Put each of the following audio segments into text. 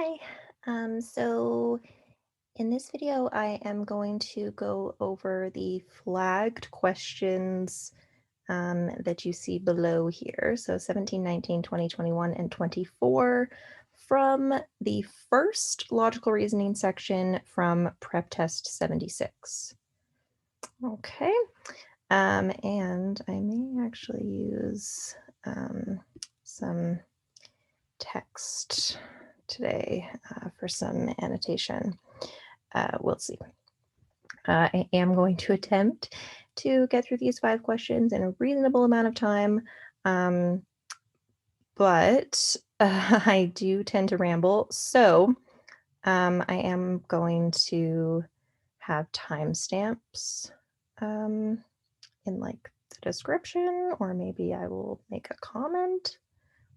Hi. So in this video, I am going to go over the flagged questions that you see below here. So 17, 19, 20, 21, and 24 from the first logical reasoning section from prep test 76. Okay. And I may actually use some text today for some annotation. We'll see. I am going to attempt to get through these 5 questions in a reasonable amount of time, but I do tend to ramble. So I am going to have timestamps in like the description, or maybe I will make a comment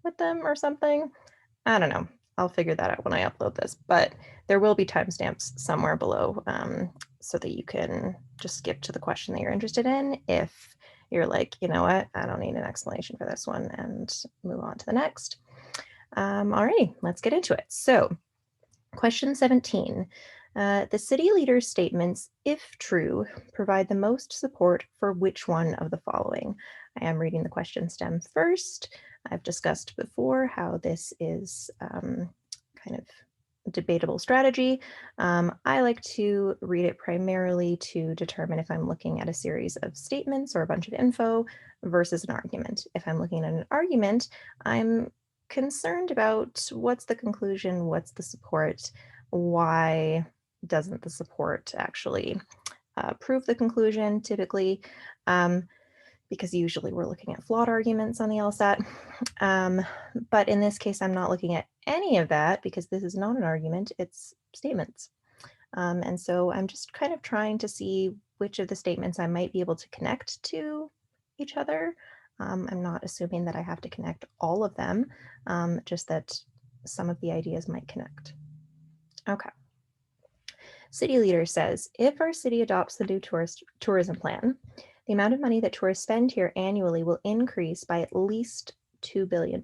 with them or something. I don't know. I'll figure that out when I upload this, but there will be timestamps somewhere below so that you can just skip to the question that you're interested in if you're like, you know what, I don't need an explanation for this one, and move on to the next. Alrighty, let's get into it. So question 17. The city leader's statements, if true, provide the most support for which one of the following? I am reading the question stem first. I've discussed before how this is kind of a debatable strategy. I like to read it primarily to determine if I'm looking at a series of statements or a bunch of info versus an argument. If I'm looking at an argument, I'm concerned about what's the conclusion, what's the support, why doesn't the support actually prove the conclusion typically, because usually we're looking at flawed arguments on the LSAT. But in this case, I'm not looking at any of that because this is not an argument, it's statements. And so I'm just kind of trying to see which of the statements I might be able to connect to each other. I'm not assuming that I have to connect all of them, just that some of the ideas might connect. Okay. City leader says, if our city adopts the new tourism plan, the amount of money that tourists spend here annually will increase by at least $2 billion,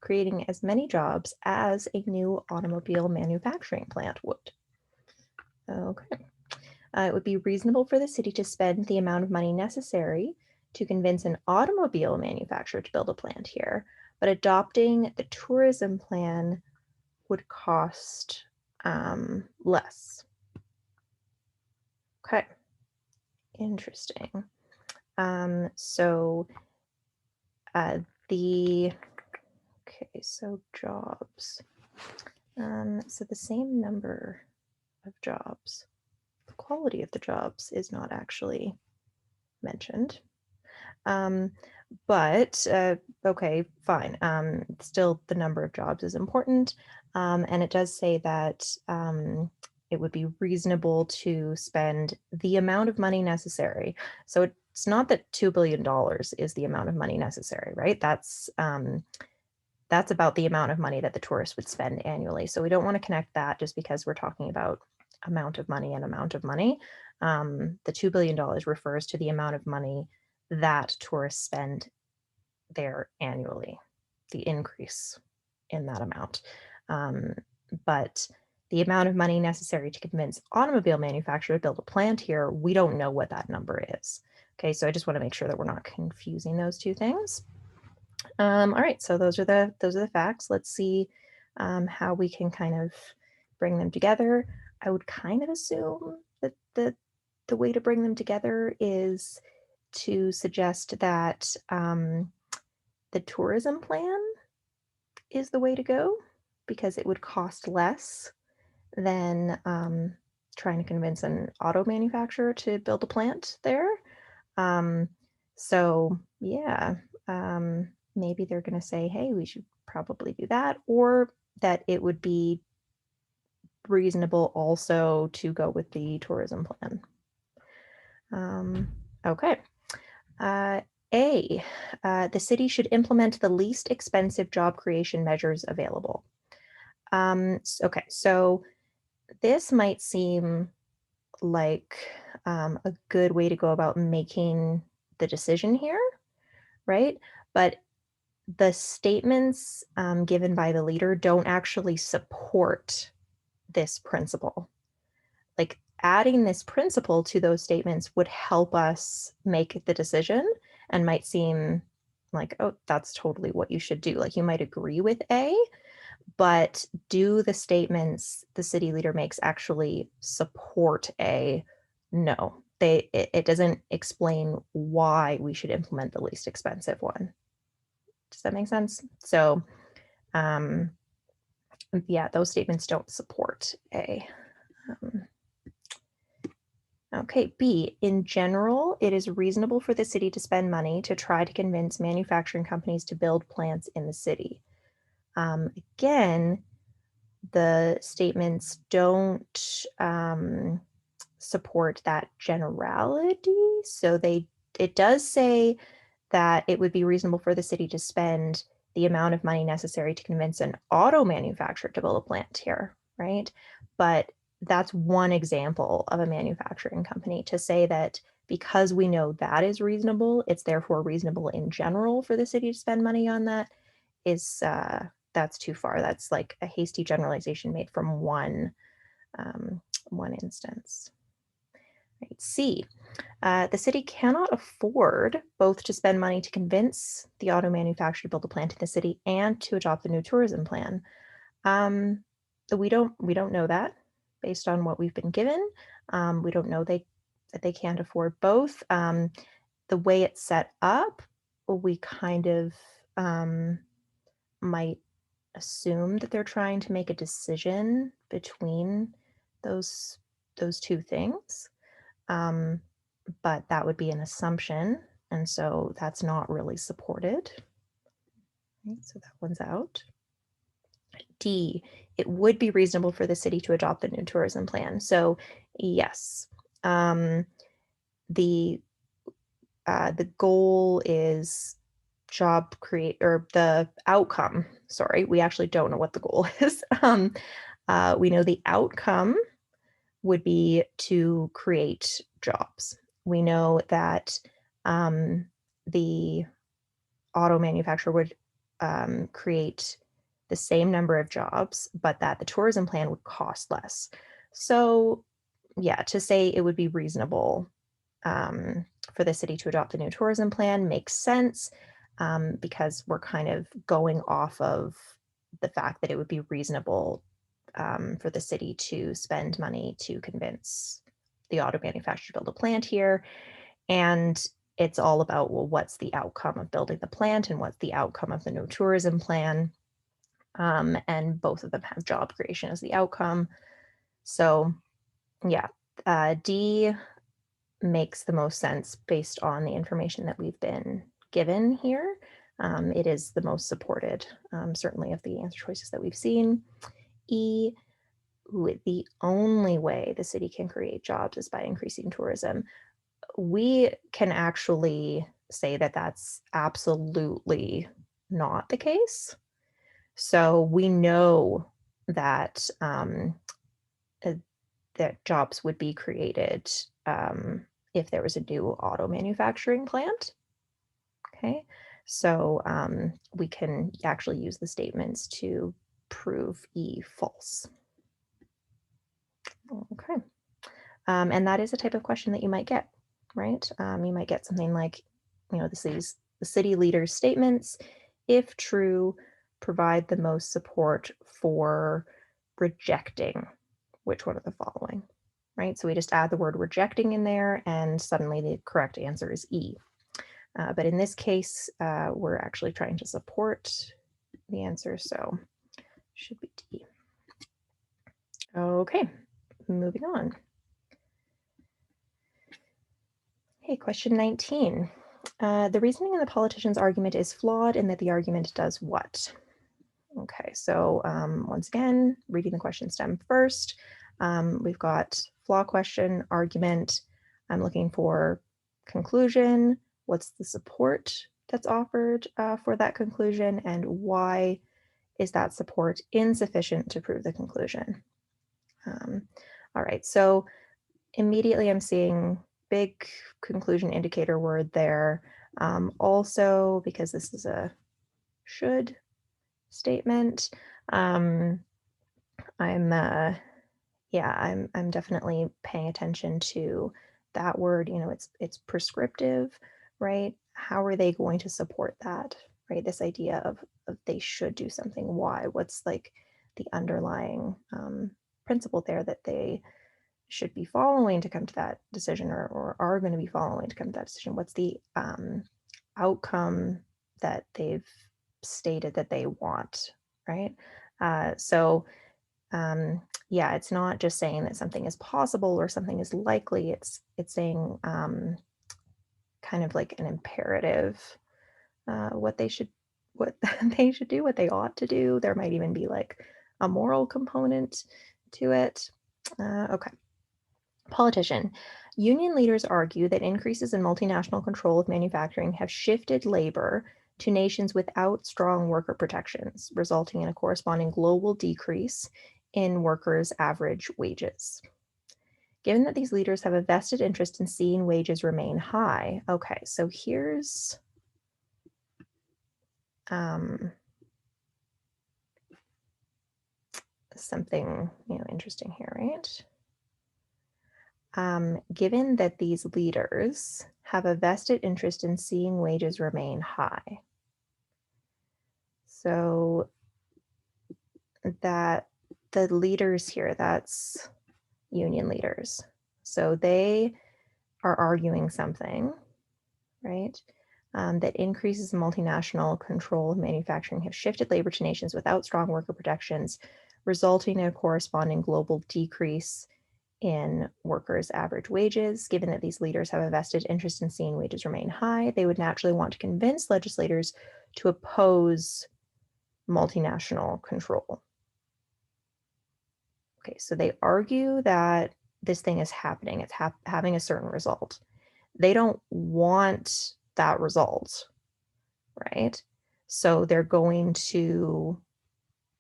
creating as many jobs as a new automobile manufacturing plant would. Okay. It would be reasonable for the city to spend the amount of money necessary to convince an automobile manufacturer to build a plant here, but adopting the tourism plan would cost less. Okay, interesting. So jobs. So the same number of jobs. The quality of the jobs is not actually mentioned. But okay, fine. Still, the number of jobs is important. And it does say that it would be reasonable to spend the amount of money necessary. So it's not that $2 billion is the amount of money necessary, right? That's about the amount of money that the tourist would spend annually. So we don't want to connect that just because we're talking about amount of money and amount of money. The $2 billion refers to the amount of money that tourists spend there annually, the increase in that amount. But the amount of money necessary to convince automobile manufacturers to build a plant here, we don't know what that number is. Okay, so I just want to make sure that we're not confusing those two things. All right, so those are the facts. Let's see how we can kind of bring them together. I would kind of assume that the way to bring them together is to suggest that the tourism plan is the way to go because it would cost less than trying to convince an auto manufacturer to build a plant there. So yeah, maybe they're going to say, hey, we should probably do that, or that it would be reasonable also to go with the tourism plan. Okay. The city should implement the least expensive job creation measures available. Okay, so this might seem like a good way to go about making the decision here, right? But the statements given by the leader don't actually support this principle. Like adding this principle to those statements would help us make the decision and might seem like, oh, that's totally what you should do. Like you might agree with A, but do the statements the city leader makes actually support A? No, it doesn't explain why we should implement the least expensive one. Does that make sense? So, yeah, those statements don't support A. Okay, B, in general, it is reasonable for the city to spend money to try to convince manufacturing companies to build plants in the city. Again, the statements don't support that generality. So it does say that it would be reasonable for the city to spend the amount of money necessary to convince an auto manufacturer to build a plant here, right? But that's one example of a manufacturing company. To say that because we know that is reasonable, it's therefore reasonable in general for the city to spend money on that is that's too far. That's like a hasty generalization made from one instance. Right. C, the city cannot afford both to spend money to convince the auto manufacturer to build a plant in the city and to adopt the new tourism plan. We don't know that based on what we've been given. We don't know that they can't afford both. The way it's set up, we kind of might assume that they're trying to make a decision between those two things. But that would be an assumption, and so that's not really supported. Right, so that one's out. D, it would be reasonable for the city to adopt the new tourism plan. So yes, the goal is job create, or the outcome. Sorry, we actually don't know what the goal is. We know the outcome would be to create jobs. We know that the auto manufacturer would create the same number of jobs, but that the tourism plan would cost less. So, yeah, to say it would be reasonable for the city to adopt the new tourism plan makes sense because we're kind of going off of the fact that it would be reasonable for the city to spend money to convince the auto manufacturer to build a plant here. And it's all about, well, what's the outcome of building the plant and what's the outcome of the new tourism plan? And both of them have job creation as the outcome. So, yeah, D makes the most sense based on the information that we've been given here. It is the most supported, certainly, of the answer choices that we've seen. E, the only way the city can create jobs is by increasing tourism. We can actually say that that's absolutely not the case. So we know that that jobs would be created if there was a new auto manufacturing plant. Okay, so we can actually use the statements to prove E false. Okay, and that is a type of question that you might get, right? You might get something like, the city leader's statements, if true, provide the most support for rejecting which one of the following, right? So we just add the word rejecting in there, and suddenly the correct answer is E. But in this case, we're actually trying to support the answer, so should be D. Okay, moving on. Okay, question 19. The reasoning in the politician's argument is flawed in that the argument does what? Okay, so once again, reading the question stem first. We've got flaw question, argument. I'm looking for conclusion. What's the support that's offered for that conclusion, and why is that support insufficient to prove the conclusion? All right, so immediately I'm seeing big conclusion indicator word there. Also, because this is a should statement. I'm I'm definitely paying attention to that word. It's prescriptive, right? How are they going to support that, right? This idea of they should do something. Why? What's like the underlying principle there that they should be following to come to that decision, or are going to be following to come to that decision? What's the outcome that they've stated that they want, right? So yeah, it's not just saying that something is possible or something is likely. It's saying kind of like an imperative, what they should do, what they ought to do. There might even be like a moral component to it. Okay. Politician. Union leaders argue that increases in multinational control of manufacturing have shifted labor to nations without strong worker protections, resulting in a corresponding global decrease in workers' average wages. Given that these leaders have a vested interest in seeing wages remain high. Okay, so here's something interesting here, right? Given that these leaders have a vested interest in seeing wages remain high. So that the leaders here, that's union leaders. So they are arguing something, right? That increases in multinational control of manufacturing have shifted labor to nations without strong worker protections, resulting in a corresponding global decrease in workers' average wages. Given that these leaders have a vested interest in seeing wages remain high, they would naturally want to convince legislators to oppose multinational control. Okay, so they argue that this thing is happening. It's having a certain result. They don't want that result, right? So they're going to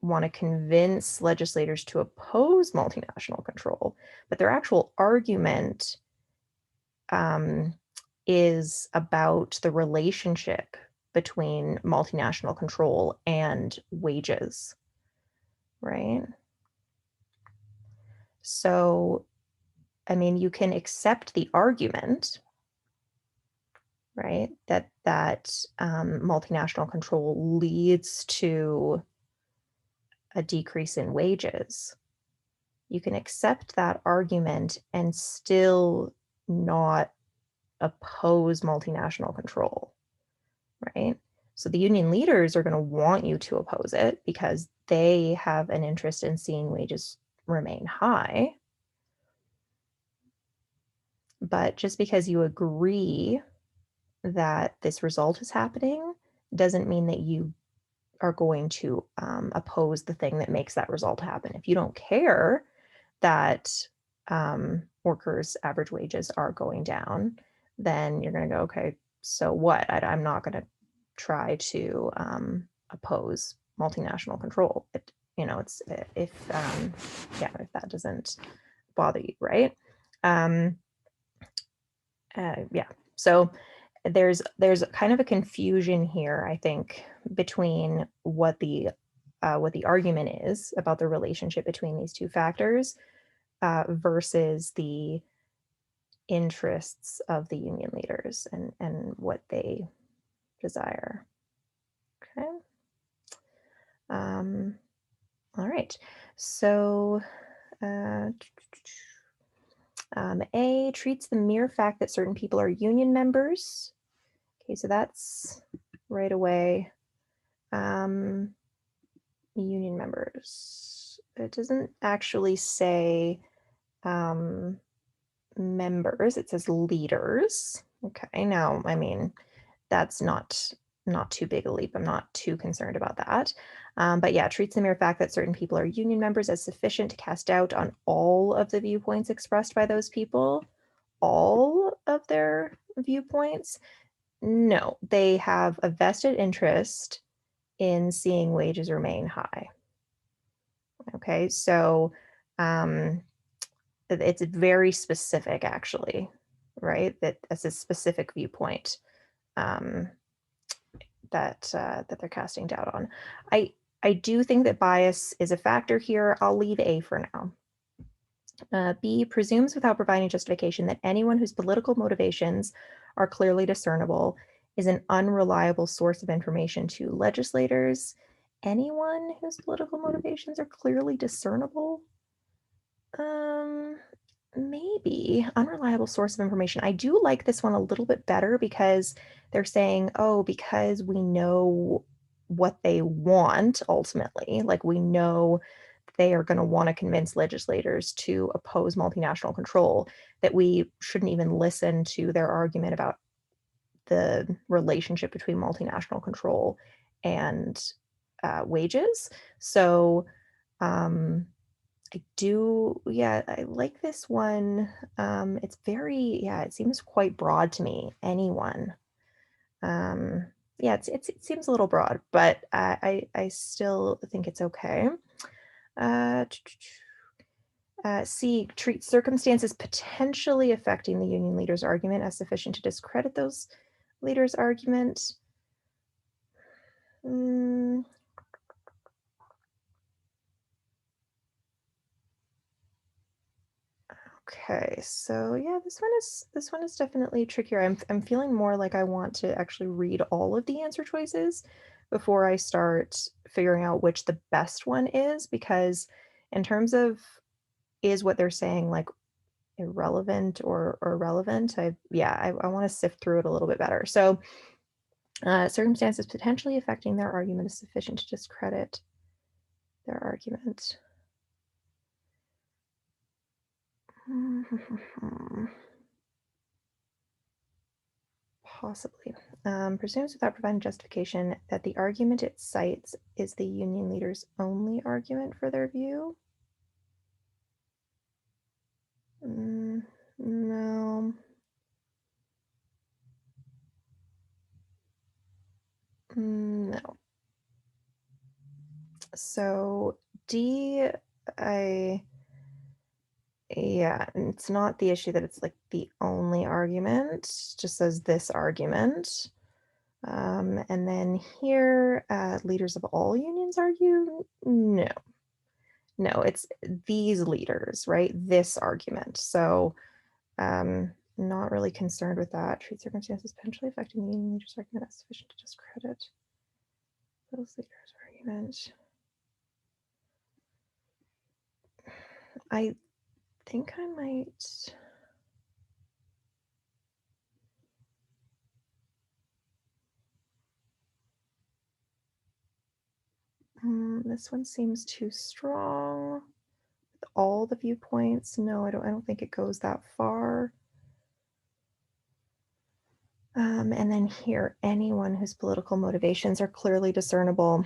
want to convince legislators to oppose multinational control, but their actual argument is about the relationship between multinational control and wages, right? So, I mean, you can accept the argument, right, that multinational control leads to a decrease in wages. You can accept that argument and still not oppose multinational control, right? So the union leaders are going to want you to oppose it because they have an interest in seeing wages remain high. But just because you agree that this result is happening doesn't mean that you are going to oppose the thing that makes that result happen. If you don't care that workers' average wages are going down, then you're going to go, okay, so what? I'm not going to try to oppose multinational control. It's if that doesn't bother you, right? Yeah. So there's kind of a confusion here, I think, between what the argument is about the relationship between these two factors versus the interests of the union leaders and what they desire. Okay. All right. So A treats the mere fact that certain people are union members. Okay, so that's right away. Union members. It doesn't actually say members, it says leaders. Okay, now, I mean, that's not too big a leap. I'm not too concerned about that. But yeah, treats the mere fact that certain people are union members as sufficient to cast doubt on all of the viewpoints expressed by those people. All of their viewpoints? No, they have a vested interest in seeing wages remain high. Okay, so it's very specific, actually, right? That's a specific viewpoint. that they're casting doubt on. I do think that bias is a factor here. I'll leave A for now. B, presumes without providing justification that anyone whose political motivations are clearly discernible is an unreliable source of information to legislators. Anyone whose political motivations are clearly discernible? Um, Maybe. Unreliable source of information. I do like this one a little bit better because they're saying, oh, because we know what they want ultimately, like we know they are going to want to convince legislators to oppose multinational control, that we shouldn't even listen to their argument about the relationship between multinational control and wages. So, um, I do, yeah, I like this one. It's very, yeah, it seems quite broad to me. Anyone. Um, yeah, it seems a little broad, but I still think it's okay. Uh, C, treat circumstances potentially affecting the union leader's argument as sufficient to discredit those leaders' argument. Mm, okay, so yeah, this one is definitely trickier. I'm feeling more like I want to actually read all of the answer choices before I start figuring out which the best one is, because in terms of is what they're saying like irrelevant or relevant, I want to sift through it a little bit better. So circumstances potentially affecting their argument is sufficient to discredit their argument. Possibly. Presumes without providing justification that the argument it cites is the union leader's only argument for their view. No. No. So D, I, yeah, it's not the issue that it's like the only argument, just says this argument. And then here, leaders of all unions argue? No. No, it's these leaders, right? This argument. So, not really concerned with that. Treat circumstances potentially affecting the union leaders' argument as sufficient to discredit those leaders' argument. I think I might. This one seems too strong. With all the viewpoints, no, I don't think it goes that far. And then here, anyone whose political motivations are clearly discernible.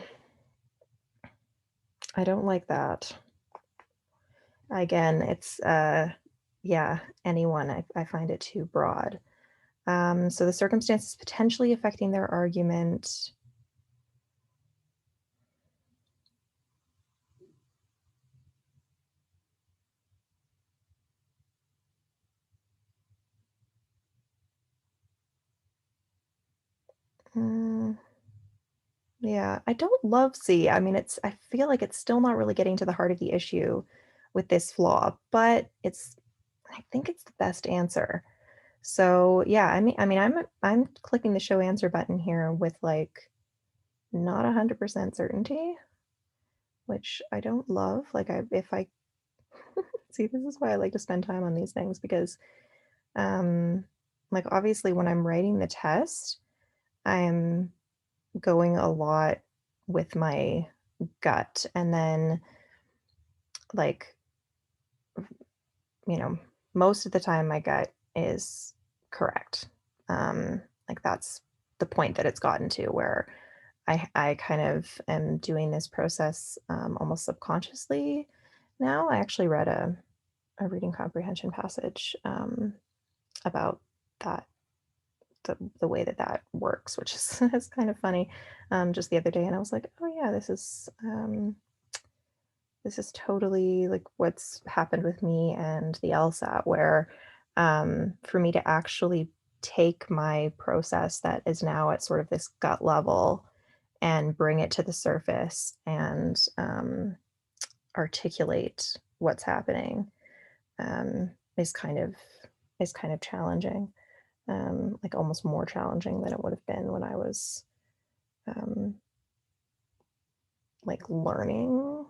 I don't like that. Again, it's yeah, anyone. I find it too broad. So the circumstances potentially affecting their argument. Mm, yeah, I don't love C. I mean, I feel like it's still not really getting to the heart of the issue with this flaw, but I think it's the best answer. So yeah, I'm clicking the show answer button here with like not 100% certainty, which I don't love. Like if I see, this is why I like to spend time on these things because um like obviously when I'm writing the test, I'm going a lot with my gut, and then like you know most of the time my gut is correct. Like that's the point that it's gotten to where I kind of am doing this process almost subconsciously now. I actually read a reading comprehension passage about that, the way that works, which is, is kind of funny, just the other day, and I was like, oh yeah, this is totally like what's happened with me and the LSAT, where for me to actually take my process that is now at sort of this gut level and bring it to the surface and articulate what's happening is kind of challenging, like almost more challenging than it would have been when I was like learning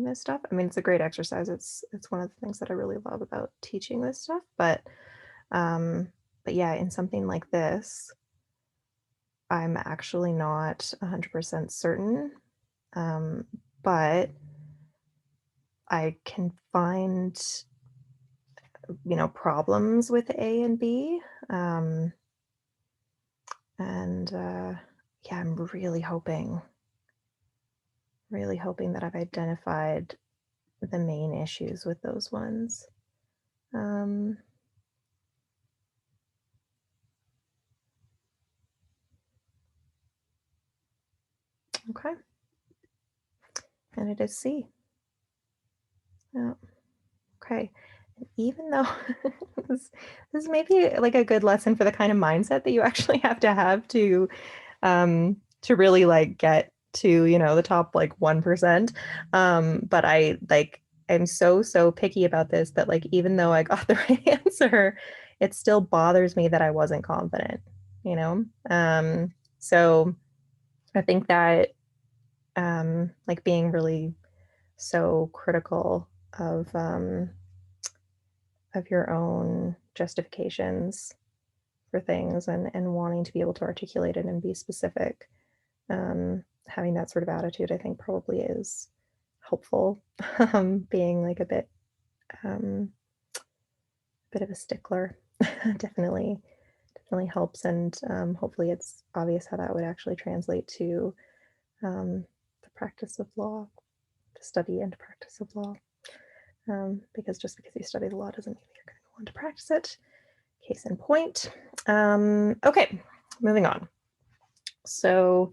this stuff. I mean, it's a great exercise. It's one of the things that I really love about teaching this stuff. But yeah, in something like this, I'm actually not 100% certain, but I can find, problems with A and B. Yeah, I'm really hoping that I've identified the main issues with those ones. Okay. And it is C. Yeah. Okay. And even though this may be like a good lesson for the kind of mindset that you actually have to really like get to, the top like 1%. But I'm so picky about this that like even though I got the right answer, it still bothers me that I wasn't confident, So I think that like being really so critical of your own justifications for things and wanting to be able to articulate it and be specific, having that sort of attitude, I think probably is helpful. Being like a bit of a stickler definitely helps, and hopefully it's obvious how that would actually translate to the practice of law, to study and practice of law, because just because you study the law doesn't mean you're going to want to practice it. Case in point. Okay, moving on. So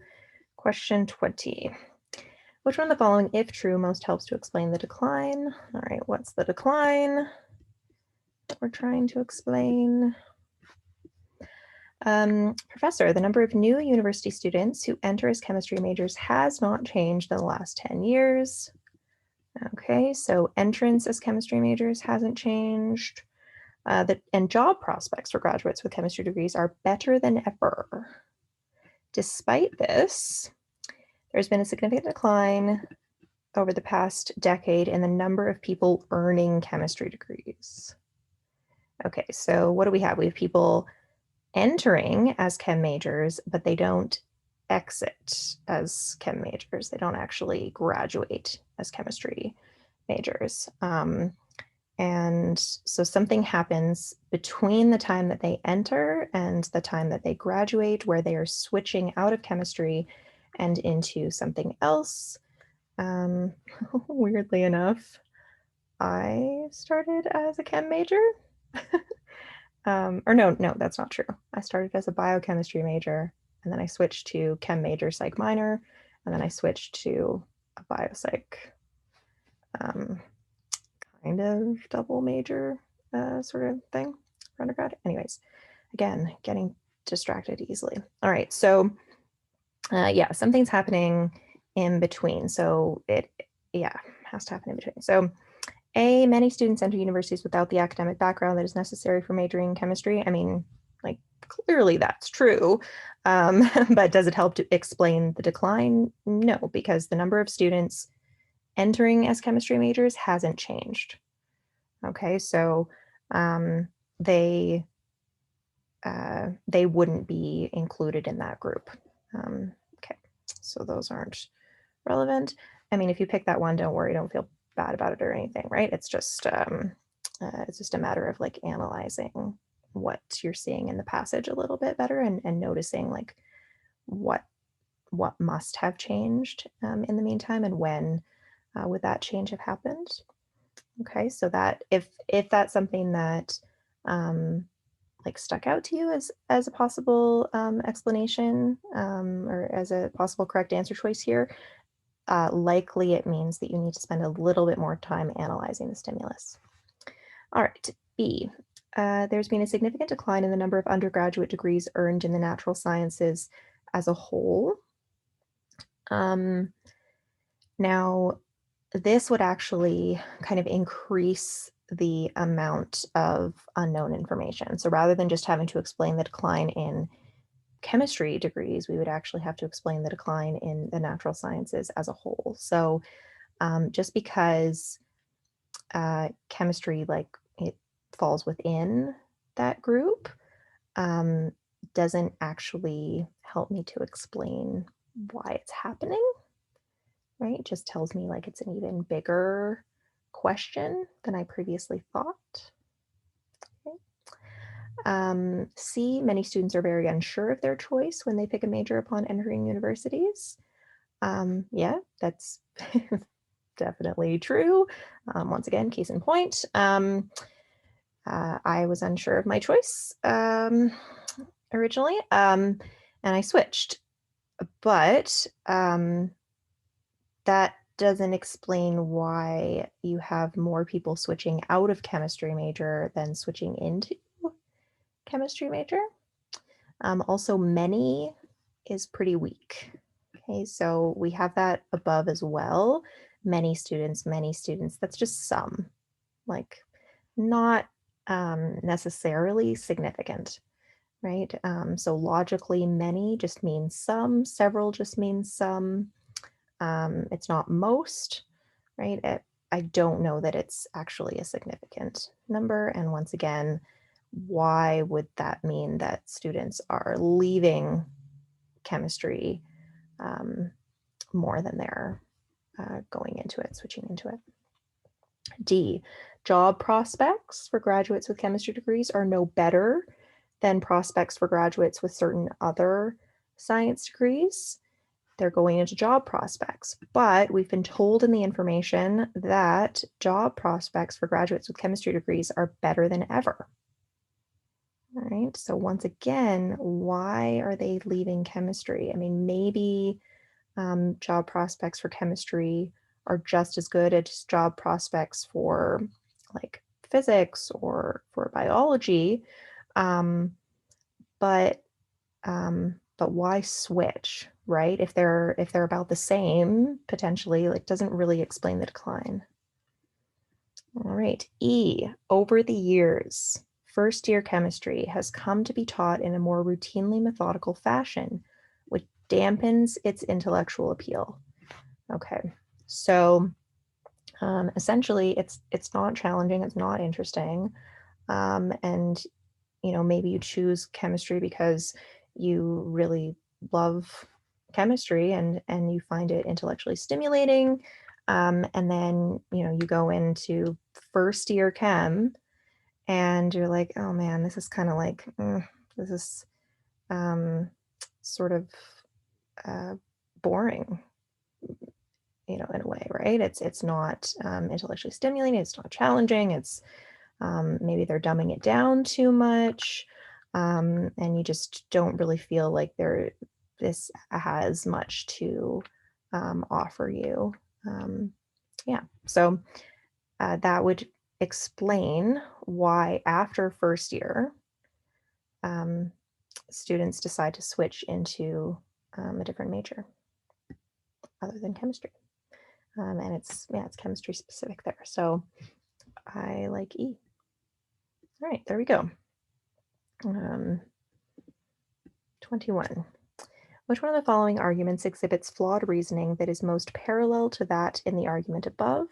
question 20. Which one of the following, if true, most helps to explain the decline? All right, what's the decline that we're trying to explain? Professor, the number of new university students who enter as chemistry majors has not changed in the last 10 years. Okay, so entrance as chemistry majors hasn't changed. And job prospects for graduates with chemistry degrees are better than ever. Despite this, there's been a significant decline over the past decade in the number of people earning chemistry degrees. Okay, so what do we have? We have people entering as chem majors, but they don't exit as chem majors. They don't actually graduate as chemistry majors. And so something happens between the time that they enter and the time that they graduate, where they are switching out of chemistry and into something else. Weirdly enough, I started as a chem major. Or no, that's not true. I started as a biochemistry major, and then I switched to chem major, psych minor, and then I switched to a biopsych kind of double major sort of thing for undergrad. Anyways, again, getting distracted easily. All right, so yeah, something's happening in between. So it, yeah, has to happen in between. So A, many students enter universities without the academic background that is necessary for majoring in chemistry. I mean, like, clearly that's true. But does it help to explain the decline? No, because the number of students entering as chemistry majors hasn't changed. Okay, so they wouldn't be included in that group. Okay, so those aren't relevant. I mean, if you pick that one, don't worry, don't feel bad about it or anything, right? It's just a matter of like analyzing what you're seeing in the passage a little bit better, and noticing like what must have changed in the meantime, and when would that change have happened. Okay, so that if that's something that like stuck out to you as a possible explanation, or as a possible correct answer choice here, likely it means that you need to spend a little bit more time analyzing the stimulus. All right, B. There's been a significant decline in the number of undergraduate degrees earned in the natural sciences as a whole. Now, this would actually kind of increase the amount of unknown information. So rather than just having to explain the decline in chemistry degrees, we would actually have to explain the decline in the natural sciences as a whole. So just because chemistry, like it falls within that group, um, doesn't actually help me to explain why it's happening, right? It just tells me like it's an even bigger question than I previously thought. Okay. C, many students are very unsure of their choice when they pick a major upon entering universities. Yeah, that's definitely true. Once again, case in point. I was unsure of my choice originally, and I switched. But that doesn't explain why you have more people switching out of chemistry major than switching into chemistry major. Also, many is pretty weak. Okay, so we have that above as well. Many students, that's just some, like not necessarily significant, right? So logically, many just means some, several just means some. It's not most, right? I don't know that it's actually a significant number. And once again, why would that mean that students are leaving chemistry more than they're going into it, switching into it? D, job prospects for graduates with chemistry degrees are no better than prospects for graduates with certain other science degrees. They're going into job prospects, but we've been told in the information that job prospects for graduates with chemistry degrees are better than ever. All right, so once again, why are they leaving chemistry? I mean, maybe job prospects for chemistry are just as good as job prospects for like physics or for biology, um, but why switch, right? If they're about the same potentially, like doesn't really explain the decline. All right, E, over the years, first year chemistry has come to be taught in a more routinely methodical fashion, which dampens its intellectual appeal. Okay, so essentially, it's not challenging, it's not interesting, and maybe you choose chemistry because you really love chemistry and you find it intellectually stimulating, and then you go into first year chem and you're like, oh man, this is kind of like this is sort of uh, boring, in a way, right? It's not intellectually stimulating. It's not challenging. It's maybe they're dumbing it down too much, and you just don't really feel like this has much to offer you. Yeah, so that would explain why after first year, um, students decide to switch into a different major other than chemistry. And it's chemistry specific there. So I like E. All right, there we go. 21. Which one of the following arguments exhibits flawed reasoning that is most parallel to that in the argument above?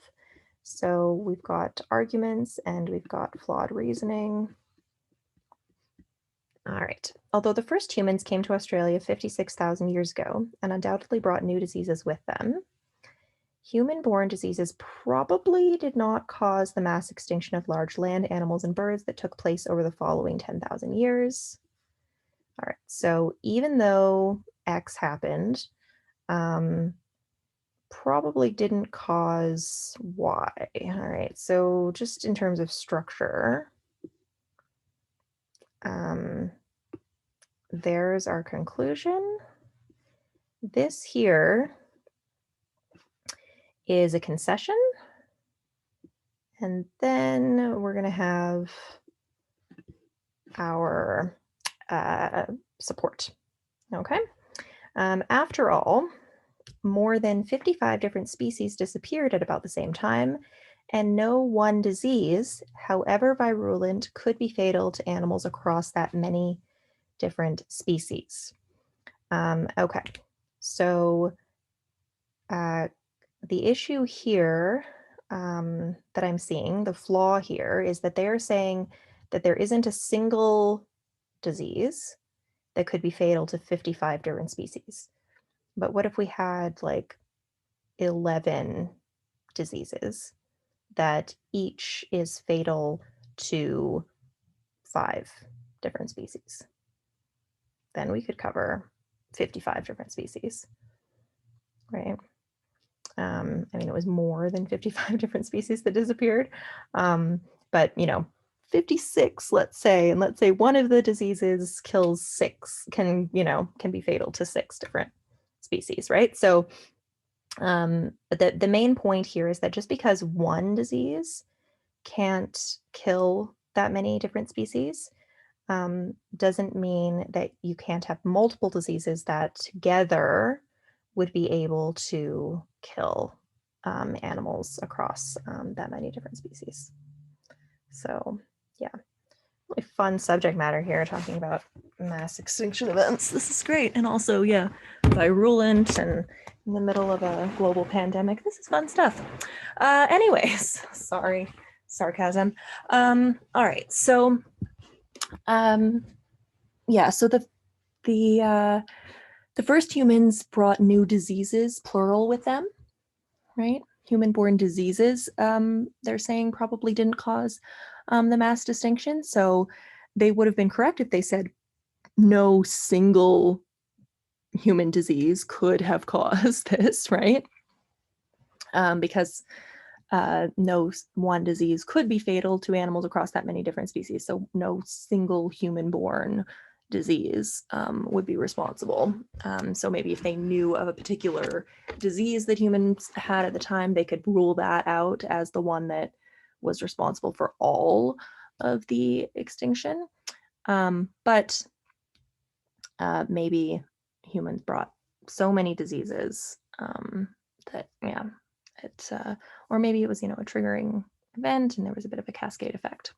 So we've got arguments and we've got flawed reasoning. All right. Although the first humans came to Australia 56,000 years ago and undoubtedly brought new diseases with them, human-borne diseases probably did not cause the mass extinction of large land animals and birds that took place over the following 10,000 years. All right, so even though X happened, probably didn't cause Y. All right, so just in terms of structure, there's our conclusion. This here is a concession. And then we're going to have our support. Okay. After all, more than 55 different species disappeared at about the same time, and no one disease, however virulent, could be fatal to animals across that many different species. Okay, so the issue here that I'm seeing, the flaw here, is that they're saying that there isn't a single disease that could be fatal to 55 different species. But what if we had like 11 diseases that each is fatal to 5 different species? Then we could cover 55 different species, right? I mean, it was more than 55 different species that disappeared, but 56, let's say, and let's say one of the diseases kills 6, can be fatal to 6 different species, right? So the main point here is that just because one disease can't kill that many different species, doesn't mean that you can't have multiple diseases that together would be able to kill animals across that many different species. So, yeah, really fun subject matter here, talking about mass extinction events. This is great. And also, yeah, virulent and in the middle of a global pandemic. This is fun stuff. Anyways, sorry, sarcasm. All right, so yeah, so the first humans brought new diseases, plural, with them, right? Human-born diseases, they're saying probably didn't cause the mass distinction. So they would have been correct if they said no single human disease could have caused this, right? Because no one disease could be fatal to animals across that many different species. So no single human-born disease would be responsible. So maybe if they knew of a particular disease that humans had at the time, they could rule that out as the one that was responsible for all of the extinction. But maybe humans brought so many diseases that, yeah, it, or maybe it was, a triggering event and there was a bit of a cascade effect.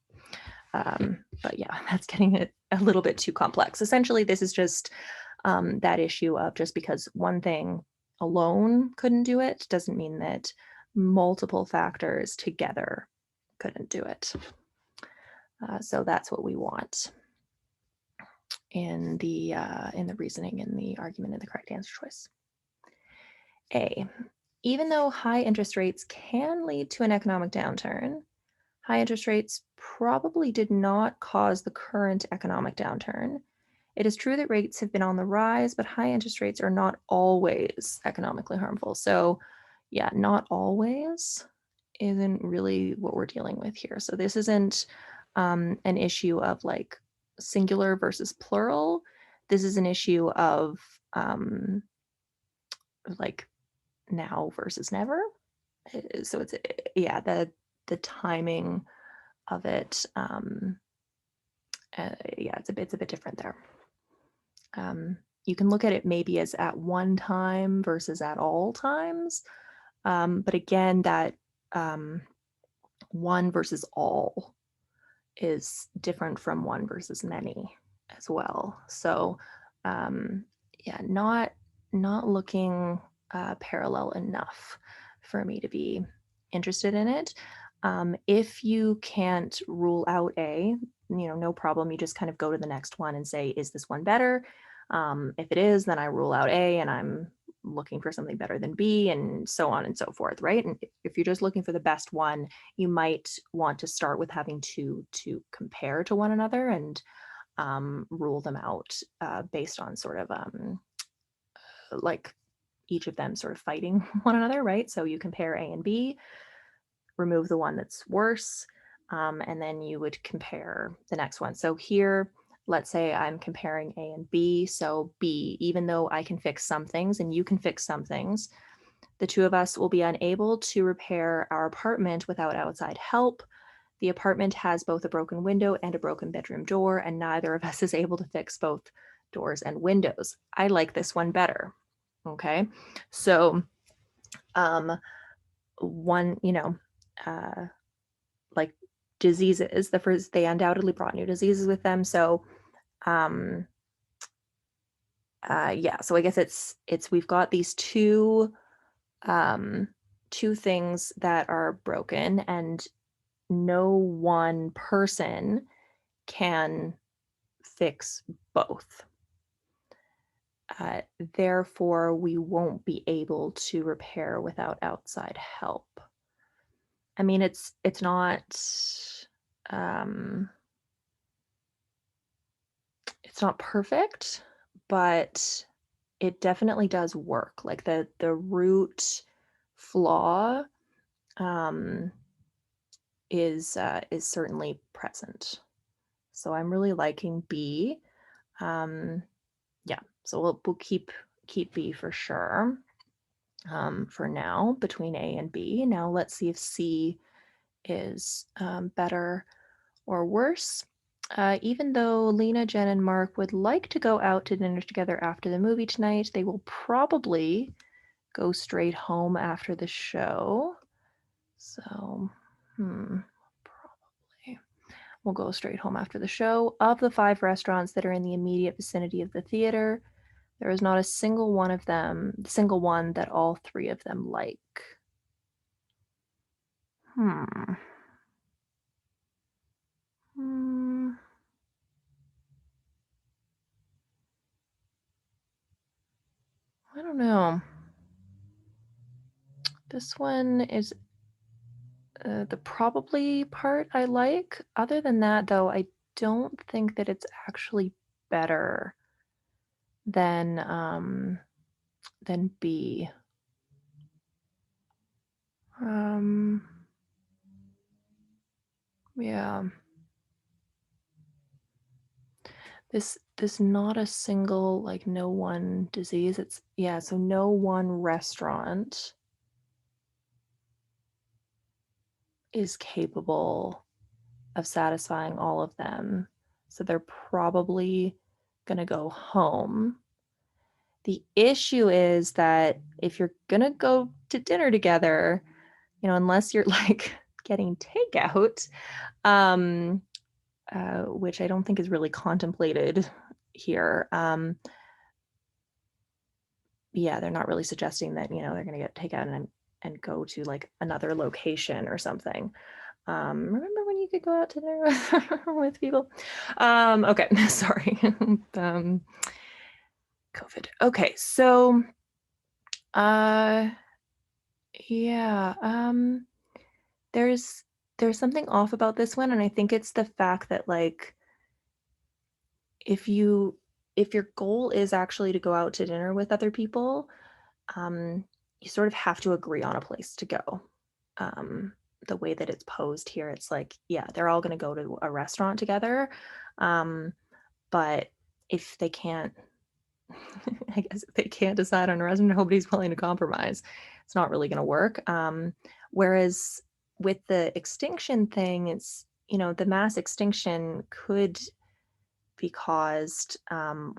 But yeah, that's getting it a little bit too complex. Essentially, this is just that issue of just because one thing alone couldn't do it doesn't mean that multiple factors together couldn't do it. So that's what we want in the reasoning, in the argument, in the correct answer choice. A, even though high interest rates can lead to an economic downturn, high interest rates probably did not cause the current economic downturn. It is true that rates have been on the rise, but high interest rates are not always economically harmful. So yeah, not always isn't really what we're dealing with here. So this isn't an issue of like singular versus plural. This is an issue of like now versus never. So it's, yeah, the timing of it, yeah, it's a bit different there. You can look at it maybe as at one time versus at all times, but again, that one versus all is different from one versus many as well. So yeah, not looking parallel enough for me to be interested in it. If you can't rule out A, no problem. You just kind of go to the next one and say, is this one better? If it is, then I rule out A and I'm looking for something better than B, and so on and so forth, right? And if you're just looking for the best one, you might want to start with having to compare to one another and rule them out based on sort of like each of them sort of fighting one another, right? So you compare A and B, remove the one that's worse, and then you would compare the next one. So here, let's say I'm comparing A and B. So B, even though I can fix some things and you can fix some things, the two of us will be unable to repair our apartment without outside help. The apartment has both a broken window and a broken bedroom door, and neither of us is able to fix both doors and windows. I like this one better. Okay. So, one, like diseases, the first, they undoubtedly brought new diseases with them. So, um, yeah, so I guess we've got these two things that are broken, and no one person can fix both. Therefore, we won't be able to repair without outside help. I mean, it's um, not perfect, but it definitely does work. Like the root flaw is certainly present. So I'm really liking B. Yeah, so we'll keep B for sure. For now, between A and B. Now let's see if C is better or worse. Even though Lena, Jen, and Mark would like to go out to dinner together after the movie tonight, they will probably go straight home after the show. So, probably. We'll go straight home after the show. Of the 5 restaurants that are in the immediate vicinity of the theater, there is not a single one that all 3 of them like. Hmm. I don't know. This one is the probably part I like. Other than that, though, I don't think that it's actually better than B. Yeah. This not a single, like, no one disease. It's, yeah, so no one restaurant is capable of satisfying all of them. So they're probably gonna go home. The issue is that if you're gonna go to dinner together, unless you're like getting takeout, which I don't think is really contemplated here. Yeah, they're not really suggesting that, they're gonna get takeout and go to like another location or something. Remember when you could go out to dinner with people? Okay, sorry. COVID. Okay, so yeah, there's something off about this one, and I think it's the fact that, like, if your goal is actually to go out to dinner with other people, you sort of have to agree on a place to go. The way that it's posed here, it's like, yeah, they're all going to go to a restaurant together, but if they can't, I guess if they can't decide on a restaurant, nobody's willing to compromise. It's not really going to work. Whereas with the extinction thing, it's, the mass extinction could be caused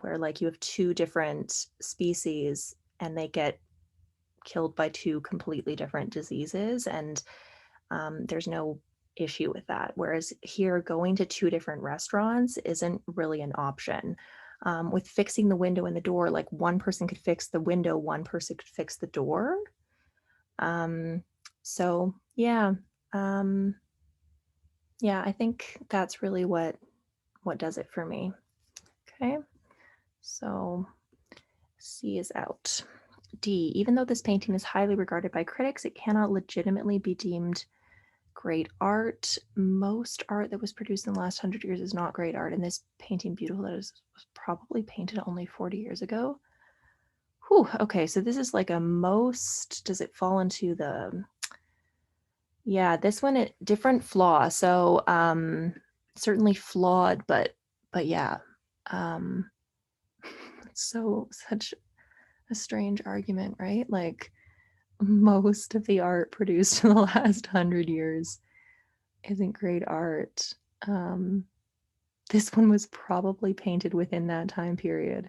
where, like, you have 2 different species and they get killed by 2 completely different diseases, and there's no issue with that. Whereas here, going to 2 different restaurants isn't really an option. With fixing the window and the door, like, one person could fix the window, one person could fix the door. So yeah, yeah, I think that's really what does it for me. Okay, so C is out. D, even though this painting is highly regarded by critics, it cannot legitimately be deemed great art. Most art that was produced in the last 100 years is not great art, and this painting, beautiful, that was probably painted only 40 years ago. Whew, okay, so this is like a most, does it fall into the, yeah, this one, different flaw. So certainly flawed, but yeah. Such a strange argument, right? Like, most of the art produced in the last 100 years isn't great art. This one was probably painted within that time period.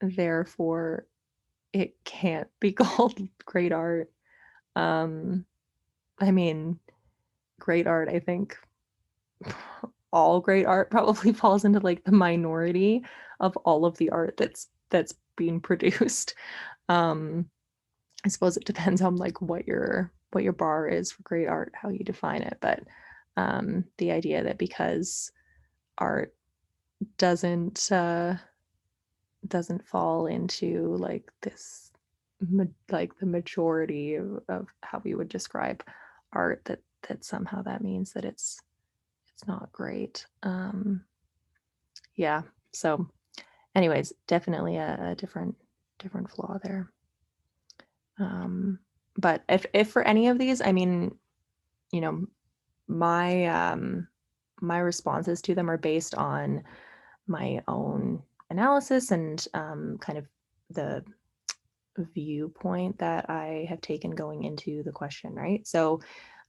Therefore, it can't be called great art. Um, I mean, great art, I think all great art probably falls into like the minority of all of the art that's being produced. Um, I suppose it depends on like what your bar is for great art, how you define it. But the idea that because art doesn't doesn't fall into like this like the majority of how we would describe art, that somehow that means that it's not great. Yeah. So, anyways, definitely a different flaw there. Um, but if for any of these, I mean, you know, my responses to them are based on my own analysis and kind of the viewpoint that I have taken going into the question, right? So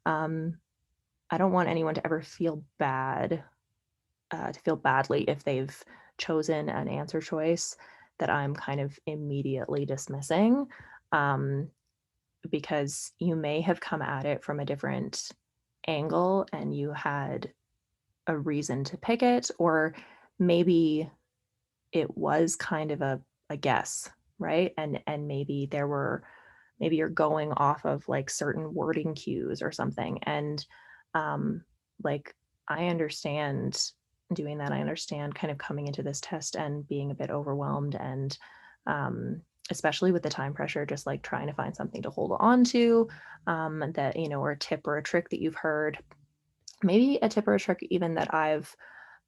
um, I don't want anyone to ever feel bad, to feel badly if they've chosen an answer choice that I'm kind of immediately dismissing, um, because you may have come at it from a different angle and you had a reason to pick it, or maybe it was kind of a guess, right? And maybe you're going off of like certain wording cues or something. And um like I understand doing that. I understand kind of coming into this test and being a bit overwhelmed, and especially with the time pressure, just like trying to find something to hold on to, that, or a tip or a trick that you've heard, maybe a tip or a trick even that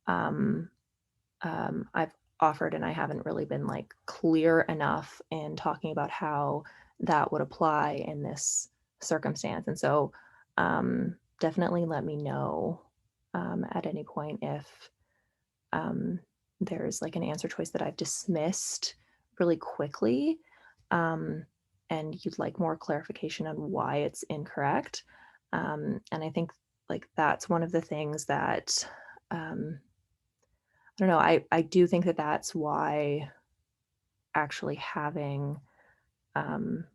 um, I've offered and I haven't really been like clear enough in talking about how that would apply in this circumstance. And so definitely let me know at any point if um, there's like an answer choice that I've dismissed really quickly, um, and you'd like more clarification on why it's incorrect. And I think like that's one of the things that I don't know. I do think that that's why actually having um,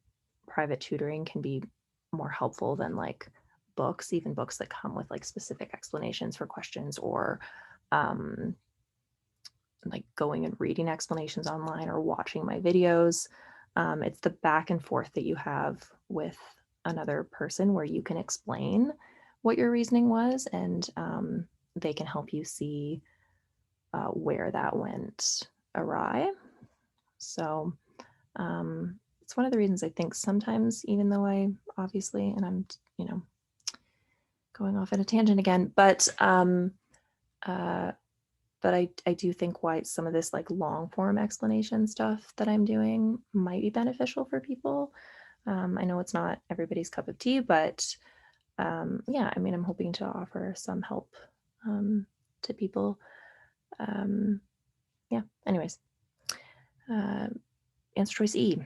private tutoring can be more helpful than like books, even books that come with like specific explanations for questions, or um, like going and reading explanations online or watching my videos. It's the back and forth that you have with another person where you can explain what your reasoning was, and they can help you see where that went awry. So it's one of the reasons I think sometimes, even though I obviously, and I'm, going off at a tangent again, uh, but I do think why some of this like long form explanation stuff that I'm doing might be beneficial for people. I know it's not everybody's cup of tea, but yeah, I mean, I'm hoping to offer some help to people. Um, yeah, anyways, uh, answer choice E.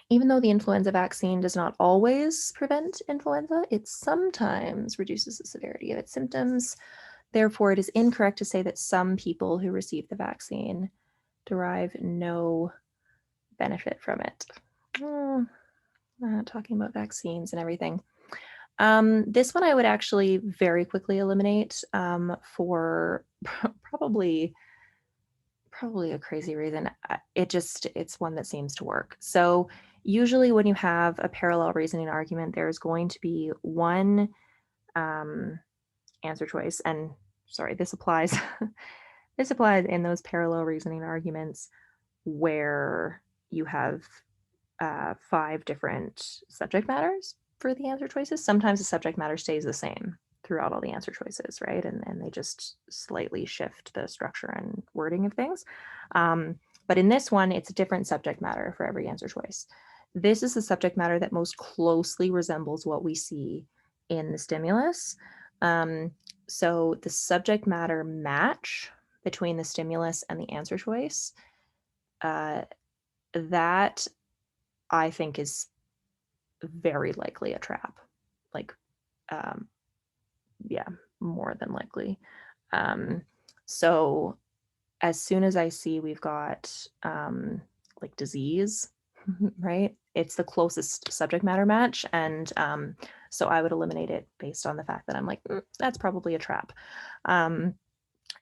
Even though the influenza vaccine does not always prevent influenza, it sometimes reduces the severity of its symptoms. Therefore, it is incorrect to say that some people who receive the vaccine derive no benefit from it. Talking about vaccines and everything. This one I would actually very quickly eliminate for probably a crazy reason. It's one that seems to work. So usually when you have a parallel reasoning argument, there's going to be one um, answer choice. And sorry, this applies this applies in those parallel reasoning arguments where you have 5 different subject matters for the answer choices. Sometimes the subject matter stays the same throughout all the answer choices, right? And they just slightly shift the structure and wording of things. But in this one, it's a different subject matter for every answer choice. This is the subject matter that most closely resembles what we see in the stimulus. Um, so the subject matter match between the stimulus and the answer choice, uh, that I think is very likely a trap. Like, um, yeah, more than likely. Um, so as soon as I see we've got like disease, right? It's the closest subject matter match. And so I would eliminate it based on the fact that I'm like, that's probably a trap. Um,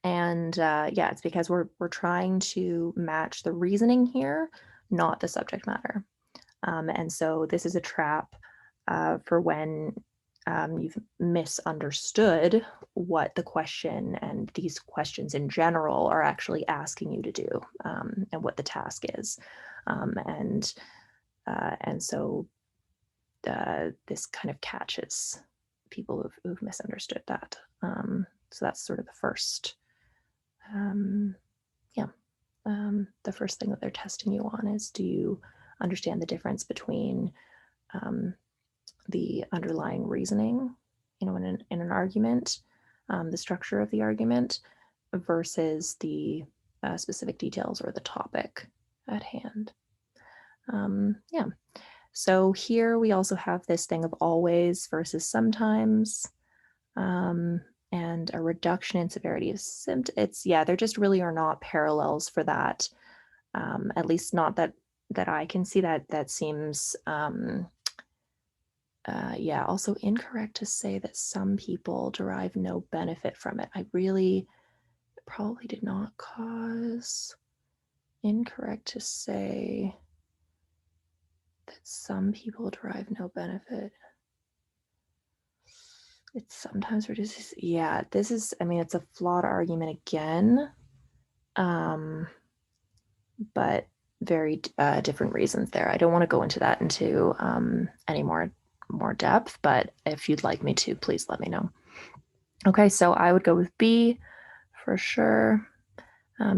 and yeah, it's because we're trying to match the reasoning here, not the subject matter. And so this is a trap for when you've misunderstood what the question and these questions in general are actually asking you to do, and what the task is. And so this kind of catches people who've misunderstood that. So that's sort of the first, um, yeah, the first thing that they're testing you on is, do you understand the difference between um, the underlying reasoning, in an argument, the structure of the argument versus the specific details or the topic at hand. Yeah. So here we also have this thing of always versus sometimes, um, and a reduction in severity of symptoms. Yeah, there just really are not parallels for that. At least not that I can see. That seems yeah, also incorrect to say that some people derive no benefit from it. I really probably did not cause. Incorrect to say that some people derive no benefit. It's sometimes reduces. Yeah, this is, I mean, it's a flawed argument again, um, but very different reasons there. I don't want to go into that into any more depth, but if you'd like me to, please let me know. Okay, so I would go with B for sure.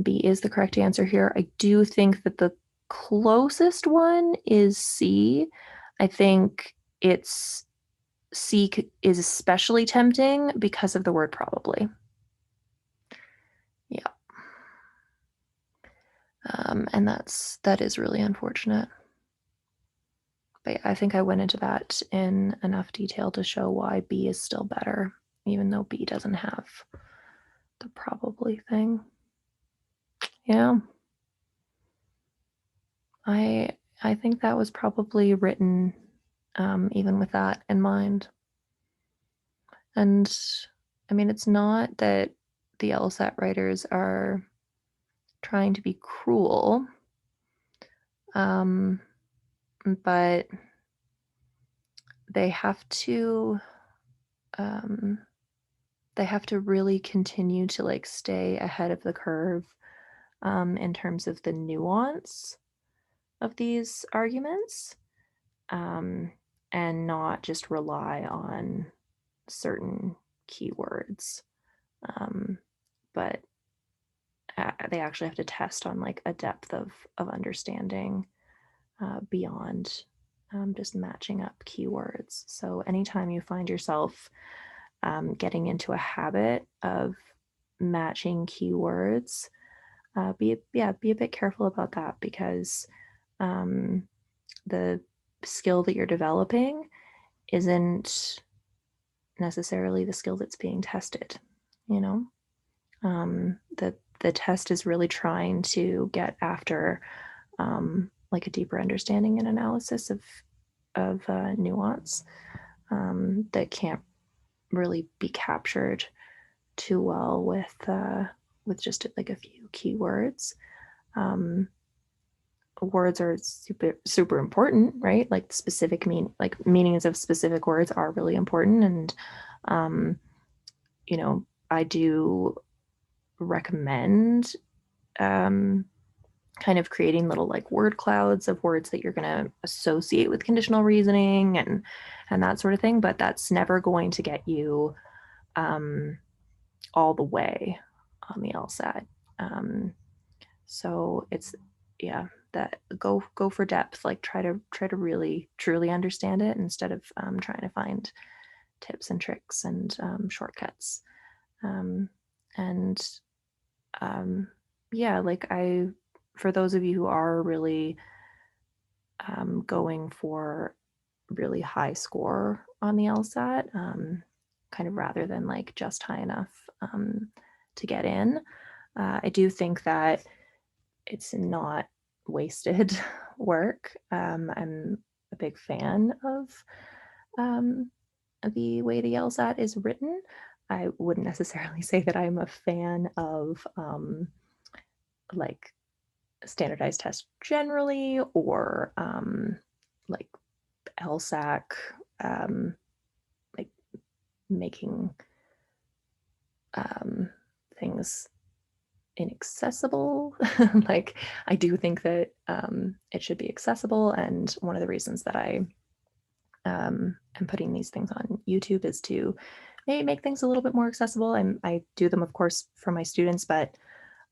B is the correct answer here. I do think that the closest one is C. I think it's C is especially tempting because of the word probably. Yeah. And that is really unfortunate. But I think I went into that in enough detail to show why B is still better, even though B doesn't have the probably thing. Yeah. I think that was probably written even with that in mind. And I mean, it's not that the LSAT writers are trying to be cruel, um, but they have to um, they have to really continue to like stay ahead of the curve in terms of the nuance of these arguments, um, and not just rely on certain keywords. Um, but they actually have to test on like a depth of understanding beyond just matching up keywords. So anytime you find yourself getting into a habit of matching keywords, be a bit careful about that, because the skill that you're developing isn't necessarily the skill that's being tested. You know, the test is really trying to get after like a deeper understanding and analysis of nuance that can't really be captured too well with just like a few keywords. Um, Words are super important, right? Like specific meanings of specific words are really important, and um, I do recommend um, kind of creating little like word clouds of words that you're going to associate with conditional reasoning and that sort of thing, but that's never going to get you um, all the way on the LSAT. So it's, yeah, that go for depth, like try to really truly understand it instead of trying to find tips and tricks and shortcuts. um, and yeah, like for those of you who are really going for really high score on the LSAT, kind of rather than like just high enough to get in. I do think that it's not wasted work. I'm a big fan of the way the LSAT is written. I wouldn't necessarily say that I'm a fan of like standardized tests generally, or like LSAC, like making things inaccessible. Like, I do think that it should be accessible, and one of the reasons that I am putting these things on YouTube is to maybe make things a little bit more accessible. I do them, of course, for my students, but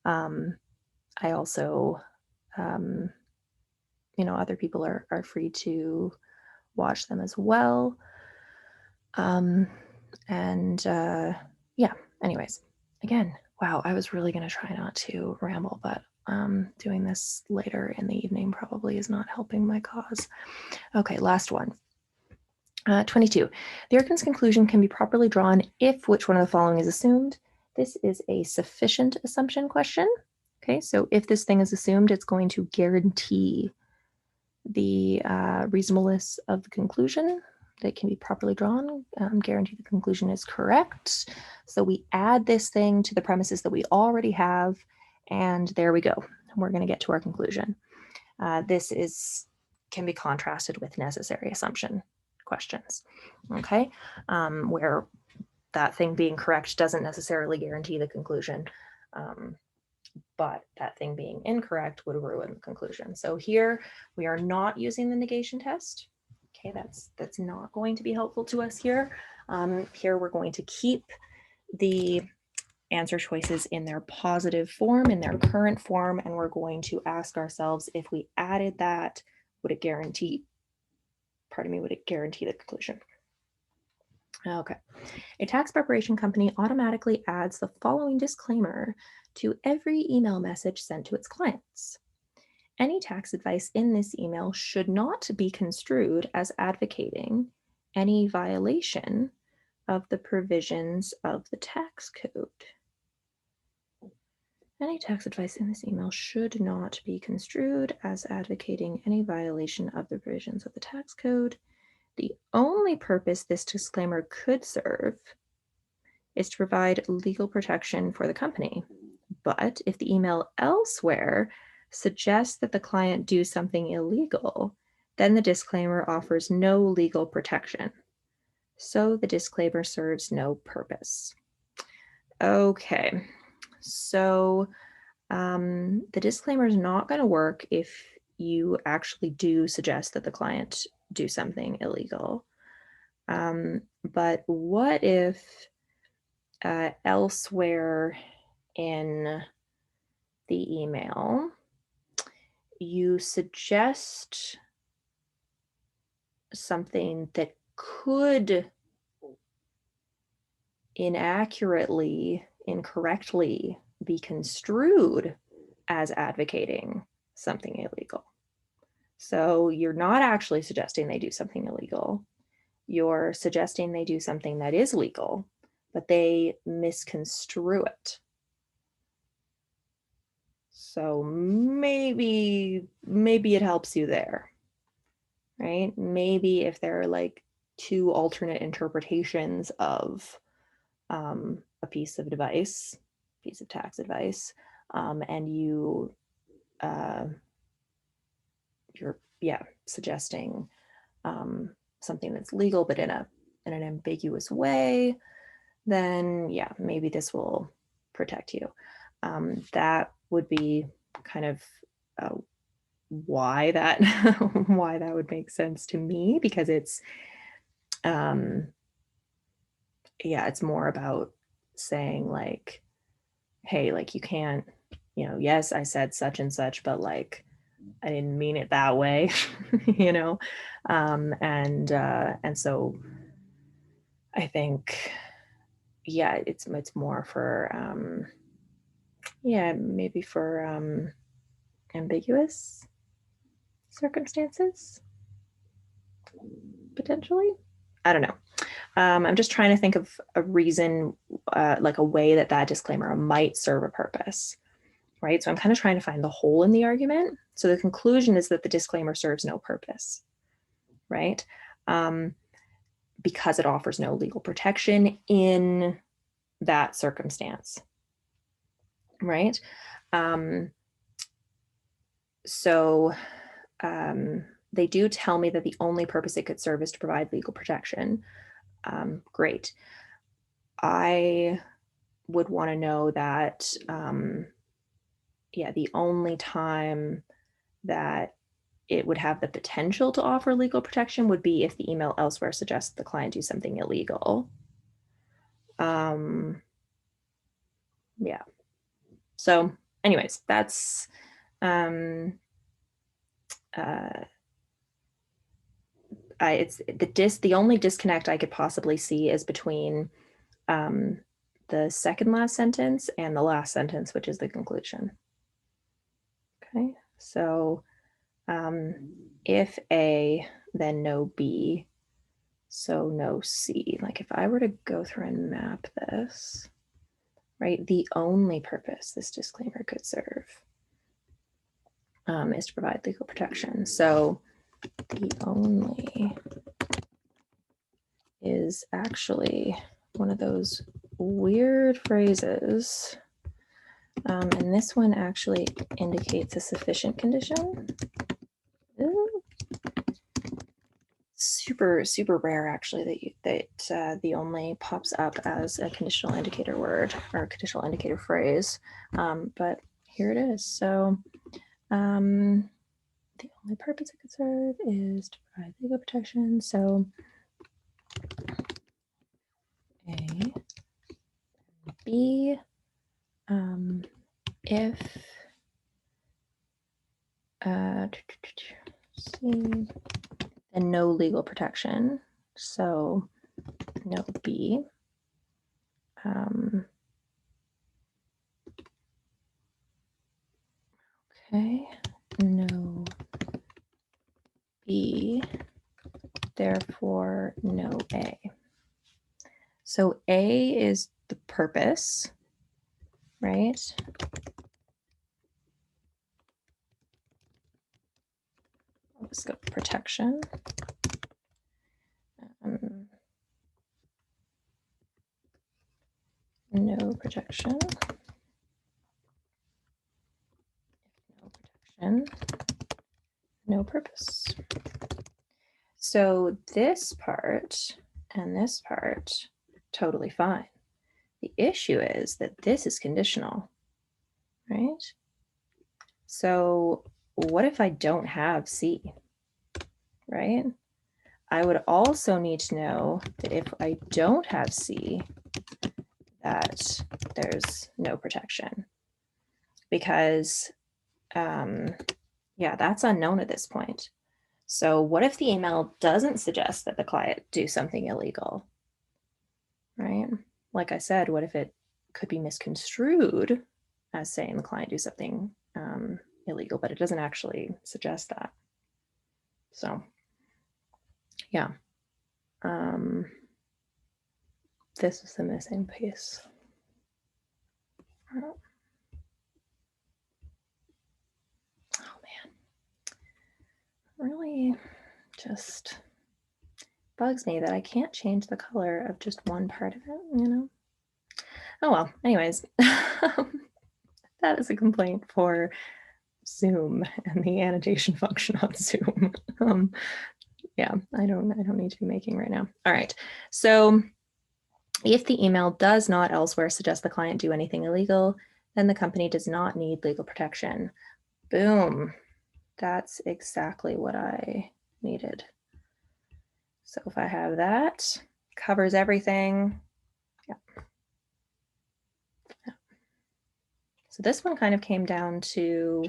um, I also, um, other people are free to watch them as well. Um, and yeah, anyways, again, wow, I was really going to try not to ramble, but doing this later in the evening probably is not helping my cause. Okay, last one. 22. The argument's conclusion can be properly drawn if which one of the following is assumed. This is a sufficient assumption question. Okay, so if this thing is assumed, it's going to guarantee the reasonableness of the conclusion that can be properly drawn, guarantee the conclusion is correct. So we add this thing to the premises that we already have, and there we go. We're going to get to our conclusion. This can be contrasted with necessary assumption questions, okay, where that thing being correct doesn't necessarily guarantee the conclusion, but that thing being incorrect would ruin the conclusion. So here we are not using the negation test. Okay, that's not going to be helpful to us here. Here we're going to keep the answer choices in their positive form, in their current form, and we're going to ask ourselves, if we added that, would it guarantee the conclusion? Okay. A tax preparation company automatically adds the following disclaimer to every email message sent to its clients. Any tax advice in this email should not be construed as advocating any violation of the provisions of the tax code. Any tax advice in this email should not be construed as advocating any violation of the provisions of the tax code. The only purpose this disclaimer could serve is to provide legal protection for the company. But if the email elsewhere suggests that the client do something illegal, then the disclaimer offers no legal protection. So the disclaimer serves no purpose. Okay, so the disclaimer is not going to work if you actually do suggest that the client do something illegal. But what if elsewhere in the email you suggest something that could incorrectly be construed as advocating something illegal? So you're not actually suggesting they do something illegal. You're suggesting they do something that is legal, but they misconstrue it. So maybe it helps you there, right? Maybe if there are like two alternate interpretations of a piece of tax advice, and you're suggesting something that's legal but in an ambiguous way, then maybe this will protect you. That would be kind of why that why that would make sense to me, because it's it's more about saying like, hey, like you can't, yes, I said such and such, but like I didn't mean it that way, and so I think it's more for maybe for ambiguous circumstances, potentially. I don't know. I'm just trying to think of a reason, like a way that disclaimer might serve a purpose, right? So I'm kind of trying to find the hole in the argument. So the conclusion is that the disclaimer serves no purpose, right? Because it offers no legal protection in that circumstance, right? So they do tell me that the only purpose it could serve is to provide legal protection. Great. I would want to know that, the only time that it would have the potential to offer legal protection would be if the email elsewhere suggests the client do something illegal. Yeah. So, anyways, that's it's the only disconnect I could possibly see is between the second last sentence and the last sentence, which is the conclusion. Okay, so if A, then no B, so no C. Like if I were to go through and map this, right, the only purpose this disclaimer could serve is to provide legal protection. So the only is actually one of those weird phrases. And this one actually indicates a sufficient condition. Ooh. Super rare actually that the only pops up as a conditional indicator word or a conditional indicator phrase, but here it is. So the only purpose it could serve is to provide legal protection. So A, B, if C, then no legal protection. So no B. Okay, no B, therefore no A. So A is the purpose, right? Let's go protection. No protection. No protection. No purpose. So this part and this part, totally fine. The issue is that this is conditional, right? So what if I don't have C, right? I would also need to know that if I don't have C, that there's no protection, because that's unknown at this point. So what if the email doesn't suggest that the client do something illegal, right? Like I said, what if it could be misconstrued as saying the client do something illegal, but it doesn't actually suggest that? So yeah, this is the missing piece. Oh man, really just bugs me that I can't change the color of just one part of it, you know? Oh well, anyways, that is a complaint for Zoom and the annotation function on Zoom. I don't need to be making right now. All right, so if the email does not elsewhere suggest the client do anything illegal, then the company does not need legal protection. Boom. That's exactly what I needed. So if I have that, covers everything. Yeah. So this one kind of came down to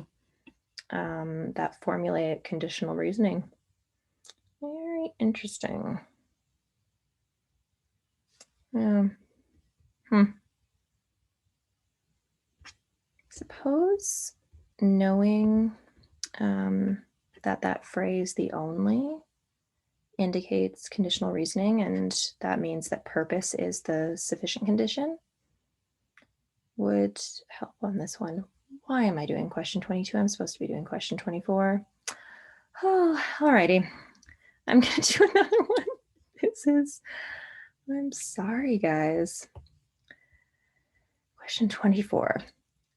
that formulaic conditional reasoning. Very interesting. Yeah. Suppose knowing that phrase, the only, indicates conditional reasoning, and that means that purpose is the sufficient condition. Would help on this one. Why am I doing question 22? I'm supposed to be doing question 24. Oh, alrighty. I'm going to do another one. I'm sorry, guys. Question 24.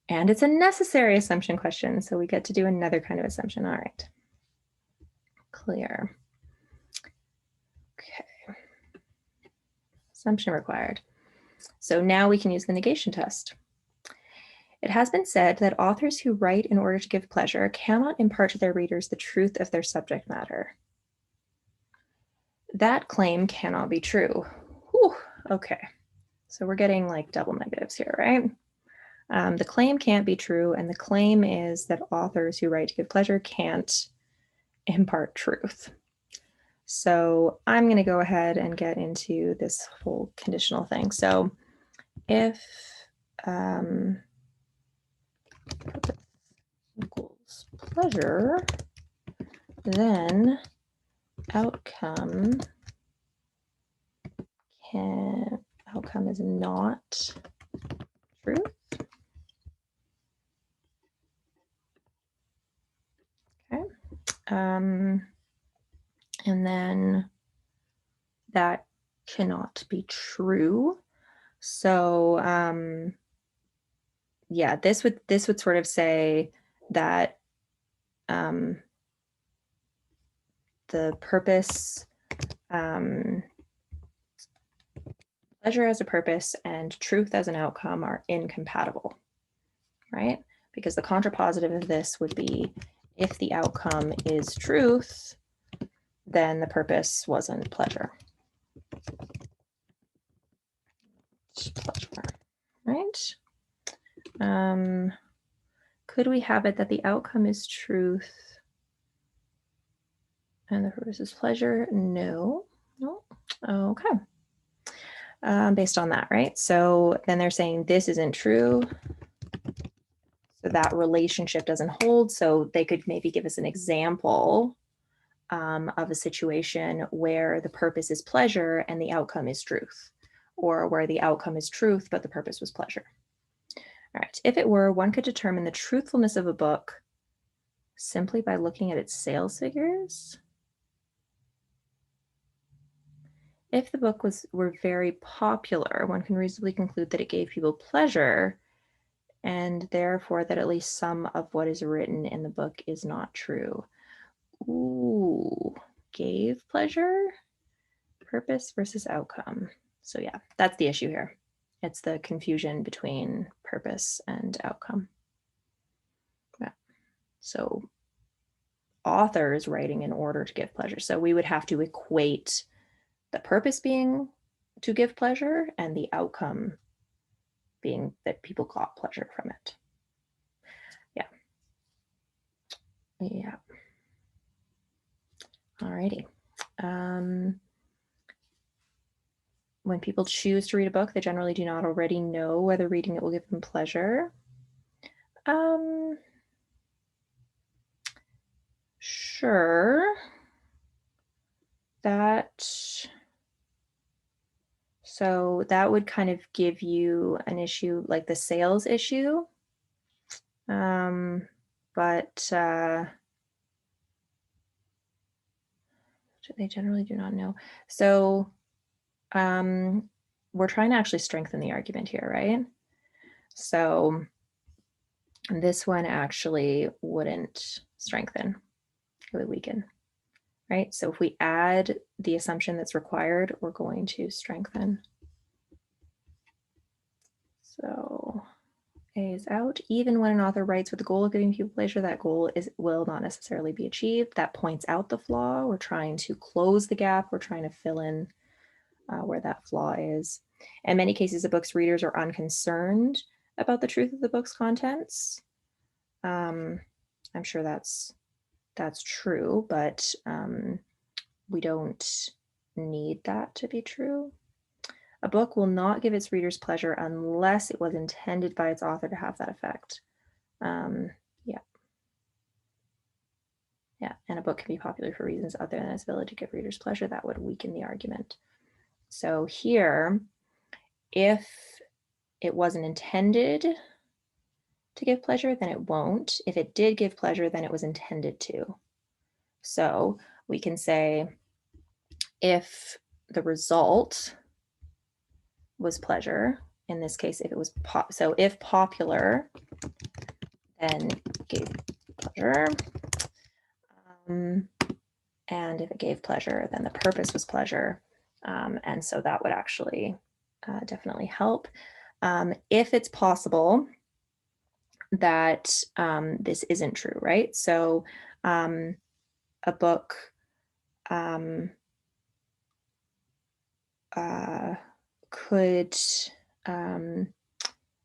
And it's a necessary assumption question, so we get to do another kind of assumption. All right. Clear. Okay. Assumption required. So now we can use the negation test. It has been said that authors who write in order to give pleasure cannot impart to their readers the truth of their subject matter. That claim cannot be true. Whew, okay, so we're getting like double negatives here, right? The claim can't be true, and the claim is that authors who write to give pleasure can't impart truth. So I'm going to go ahead and get into this whole conditional thing. So if equals pleasure, then outcome is not truth. Okay. And then that cannot be true. So yeah, this would sort of say that the purpose, pleasure as a purpose and truth as an outcome are incompatible, right? Because the contrapositive of this would be if the outcome is truth, then the purpose wasn't pleasure. Pleasure, right? Could we have it that the outcome is truth and the purpose is pleasure? No. Okay. Based on that, right? So then they're saying this isn't true. So that relationship doesn't hold. So they could maybe give us an example of a situation where the purpose is pleasure and the outcome is truth, or where the outcome is truth, but the purpose was pleasure. All right. If it were, one could determine the truthfulness of a book simply by looking at its sales figures. If the book were very popular, one can reasonably conclude that it gave people pleasure, and therefore that at least some of what is written in the book is not true. Ooh, gave pleasure? Purpose versus outcome. So yeah, that's the issue here. It's the confusion between purpose and outcome. Yeah. So authors writing in order to give pleasure. So we would have to equate the purpose being to give pleasure and the outcome being that people got pleasure from it. Yeah. Alrighty. When people choose to read a book, they generally do not already know whether reading it will give them pleasure. Sure. So that would kind of give you an issue like the sales issue. But they generally do not know. So we're trying to actually strengthen the argument here, right? So this one actually wouldn't strengthen, it would weaken, right? So if we add the assumption that's required, we're going to strengthen. So A is out. Even when an author writes with the goal of giving people pleasure, that goal will not necessarily be achieved. That points out the flaw. We're trying to close the gap. We're trying to fill in where that flaw is. In many cases, the book's readers are unconcerned about the truth of the book's contents. I'm sure that's true, but we don't need that to be true. A book will not give its readers pleasure unless it was intended by its author to have that effect. Yeah. Yeah, and a book can be popular for reasons other than its ability to give readers pleasure. That would weaken the argument. So here, if it wasn't intended to give pleasure, then it won't. If it did give pleasure, then it was intended to. So we can say if the result was pleasure, in this case, if it was so if popular, then gave pleasure. And if it gave pleasure, then the purpose was pleasure. And so that would actually definitely help. If it's possible that this isn't true, right? So a book could,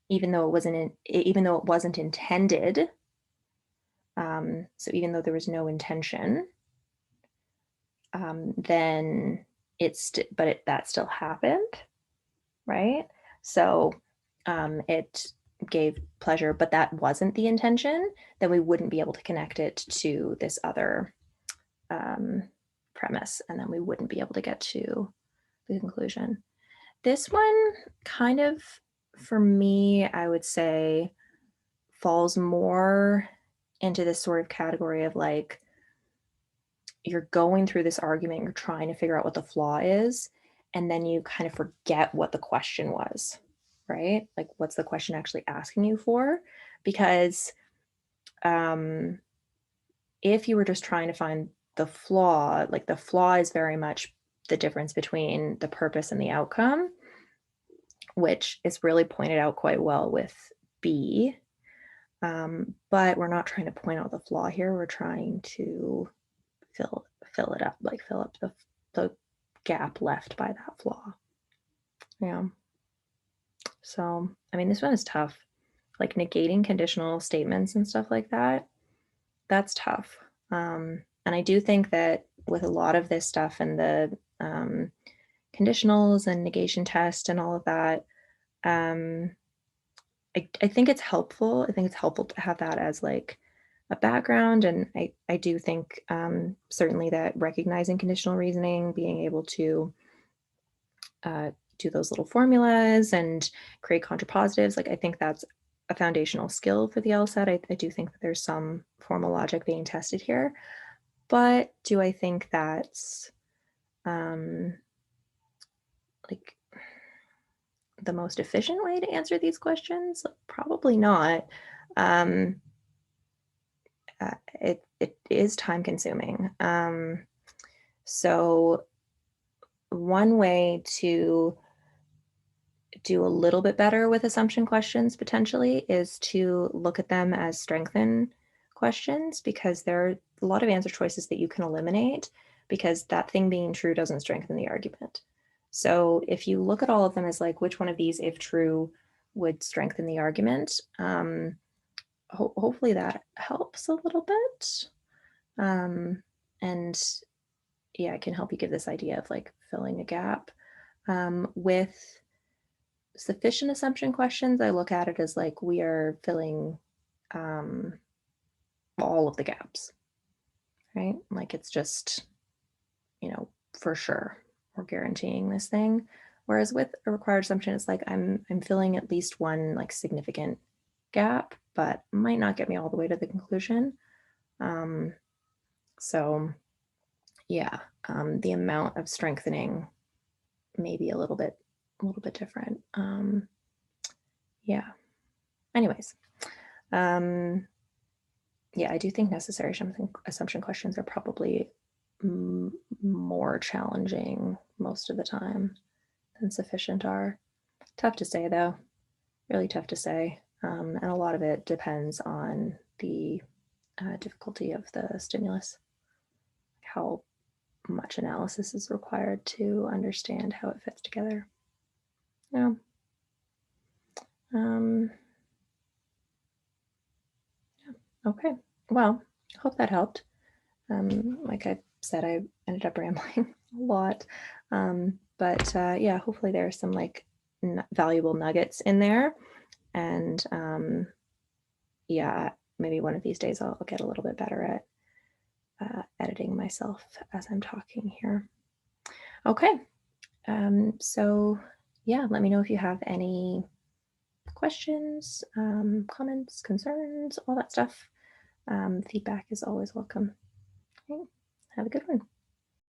even though it wasn't intended, so even though there was no intention, then that still happened, right? So it gave pleasure, but that wasn't the intention, then we wouldn't be able to connect it to this other premise, and then we wouldn't be able to get to the conclusion. This one kind of, for me, I would say falls more into this sort of category of like, you're going through this argument, you're trying to figure out what the flaw is, and then you kind of forget what the question was, right? Like, what's the question actually asking you for? Because if you were just trying to find the flaw, like the flaw is very much the difference between the purpose and the outcome, which is really pointed out quite well with B. But we're not trying to point out the flaw here. We're trying to fill it up, like fill up the gap left by that flaw. Yeah. So, I mean, this one is tough. Like negating conditional statements and stuff like that, that's tough. And I do think that with a lot of this stuff and the conditionals and negation test and all of that, I think it's helpful. I think it's helpful to have that as like a background. And I do think certainly that recognizing conditional reasoning, being able to do those little formulas and create contrapositives, like I think that's a foundational skill for the LSAT. I do think that there's some formal logic being tested here. But do I think that's like the most efficient way to answer these questions? Probably not. It is time consuming. So one way to do a little bit better with assumption questions potentially is to look at them as strengthen questions, because there are a lot of answer choices that you can eliminate because that thing being true doesn't strengthen the argument. So if you look at all of them as like, which one of these, if true, would strengthen the argument, hopefully that helps a little bit. And yeah, it can help you give this idea of like filling a gap. With sufficient assumption questions, I look at it as like we are filling all of the gaps, right? Like it's just, for sure we're guaranteeing this thing. Whereas with a required assumption, it's like I'm filling at least one like significant gap, but might not get me all the way to the conclusion. So yeah, the amount of strengthening may be a little bit different. Yeah. Anyways, yeah, I do think necessary assumption questions are probably more challenging most of the time than sufficient are. Tough to say though, really tough to say. And a lot of it depends on the difficulty of the stimulus, how much analysis is required to understand how it fits together. Yeah. Okay. Well, hope that helped. Like I said, I ended up rambling a lot. But yeah, hopefully there are some like valuable nuggets in there. And yeah, maybe one of these days I'll get a little bit better editing myself as I'm talking here. Okay. So, yeah, let me know if you have any questions, comments, concerns, all that stuff. Feedback is always welcome. Okay. Have a good one.